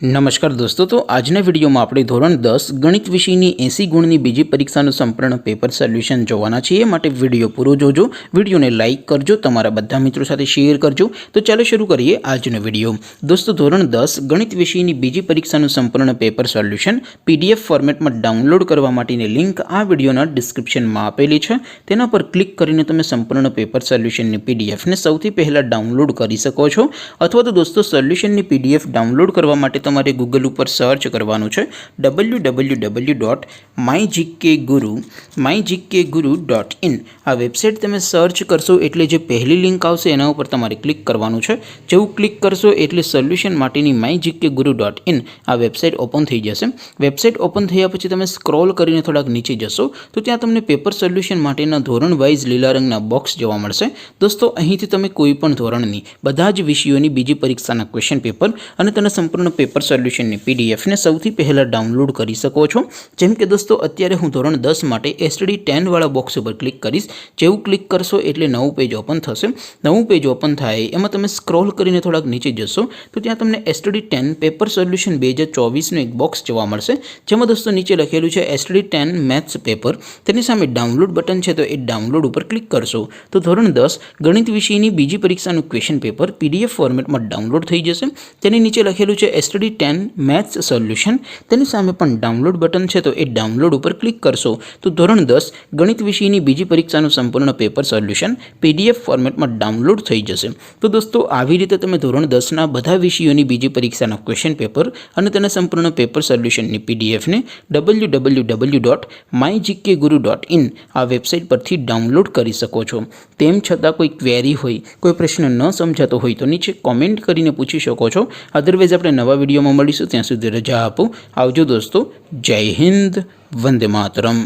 નમસ્કાર દોસ્તો, તો આજના વિડીયોમાં આપણે ધોરણ 10 ગણિત વિષયની 80 ગુણની બીજી પરીક્ષાનું સંપૂર્ણ પેપર સોલ્યુશન જોવાના છીએ। માટે વિડીયો પૂરો જોજો, વિડીયોને લાઇક કરજો, તમારા બધા મિત્રો સાથે શેર કરજો। તો ચાલો શરૂ કરીએ આજનો વિડીયો। દોસ્તો, ધોરણ 10 ગણિત વિષયની બીજી પરીક્ષાનું સંપૂર્ણ પેપર સોલ્યુશન પીડીએફ ફોર્મેટમાં ડાઉનલોડ કરવા માટેની લિંક આ વિડીયોના ડિસ્ક્રિપ્શનમાં આપેલી છે। તેના પર ક્લિક કરીને તમે સંપૂર્ણ પેપર સોલ્યુશનની પીડીએફને સૌથી પહેલાં ડાઉનલોડ કરી શકો છો। અથવા તો દોસ્તો, સોલ્યુશનની પીડીએફ ડાઉનલોડ કરવા માટે તમારે ગૂગલ ઉપર સર્ચ કરવાનું છે www.mygkguru.in। આ વેબસાઇટ તમે સર્ચ કરશો એટલે જે પહેલી લિંક આવશે એના ઉપર તમારે ક્લિક કરવાનું છે। જેવું ક્લિક કરશો એટલે સોલ્યુશન માટેની mygkguru.in આ વેબસાઇટ ઓપન થઈ જશે। વેબસાઇટ ઓપન થયા પછી તમે સ્ક્રોલ કરીને થોડાક નીચે જશો તો ત્યાં તમને પેપર સોલ્યુશન માટેના ધોરણ વાઇઝ લીલા રંગના બોક્સ જોવા મળશે। દોસ્તો, અહીંથી તમે કોઈ પણ ધોરણની બધા જ વિષયોની બીજી પરીક્ષાના ક્વેશ્ચન પેપર અને તેના સંપૂર્ણ પેપર સોલ્યુશનની પીડીએફને સૌથી પહેલાં ડાઉનલોડ કરી શકો છો। જેમ કે દોસ્તો, અત્યારે હું ધોરણ 10 માટે STD10 વાળા બોક્સ ઉપર ક્લિક કરીશ। જેવું ક્લિક કરશો એટલે નવું પેજ ઓપન થશે। નવું પેજ ઓપન થાય એમાં તમે સ્ક્રોલ કરીને થોડાક નીચે જશો તો ત્યાં તમને STD10 પેપર સોલ્યુશન 2024નું એક બોક્સ જોવા મળશે। જેમાં દોસ્તો નીચે લખેલું છે STD10 મેથ્સ પેપર। તેની સામે ડાઉનલોડ બટન છે, તો એ ડાઉનલોડ ઉપર ક્લિક કરશો તો ધોરણ 10 ગણિત વિષયની બીજી પરીક્ષાનું ક્વેશ્ચન પેપર પીડીએફ ફોર્મેટમાં ડાઉનલોડ થઈ જશે। તેની નીચે લખેલું છે STD10 મેથ્સ સોલ્યુશન। તેની સામે પણ ડાઉનલોડ બટન છે, તો એ ડાઉનલોડ ઉપર ક્લિક કરશો તો ધોરણ 10 ગણિત વિષયની બીજી પરીક્ષાનું સંપૂર્ણ પેપર સોલ્યુશન પીડીએફ ફોર્મેટમાં ડાઉનલોડ થઈ જશે। તો દોસ્તો, આવી રીતે તમે ધોરણ 10ના બધા વિષયોની બીજી પરીક્ષાના ક્વેશ્ચન પેપર અને તેના સંપૂર્ણ પેપર સોલ્યુશનની પીડીએફને www.mygkguru.in આ વેબસાઇટ પરથી ડાઉનલોડ કરી શકો છો। તેમ છતાં કોઈ ક્વેરી હોય, કોઈ પ્રશ્ન ન સમજાતો હોય તો નીચે કોમેન્ટ કરીને પૂછી શકો છો। અધરવાઇઝ આપણે નવા વિડીયોમાં મળીશું, ત્યાં સુધી રજા આપો। આવજો દોસ્તો, જય હિન્દ, વંદે માતરમ।